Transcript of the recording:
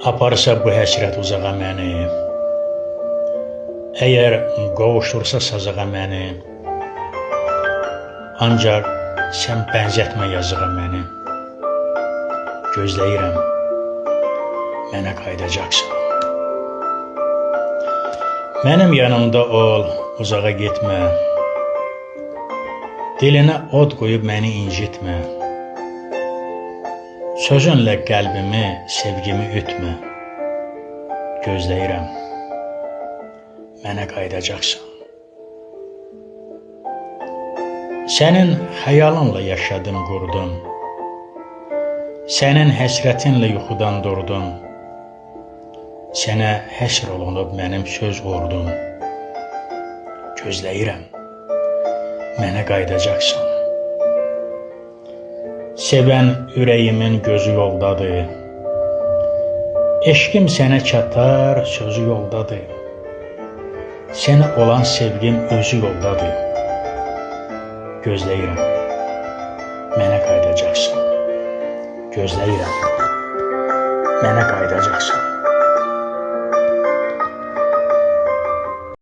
Aparsa bu həsrət uzağa məni, əgər qovuşdursa sazağa məni, ancaq sən bənzətmə yazığa məni. Gözləyirəm, mənə qayıdacaqsan. Mənim yanımda ol, uzağa getmə, dilinə od qoyub məni incitmə. Sözünlə qəlbimi, sevgimi ütmə. Gözləyirəm, mənə qayıdacaqsan. Sənin xəyalınla yaşadım, qurdum. Sənin həsrətinlə yuxudan durdum. Sənə həsr olunub mənim söz ordum. Gözləyirəm, mənə qayıdacaqsan. Sevən ürəyimin gözü yoldadır. Eşqim sənə çatar, sözü yoldadır. Sənə olan sevgim özü yoldadır. Gözləyirəm, mənə qayıdacaqsan. Gözləyirəm, mənə qayıdacaqsan.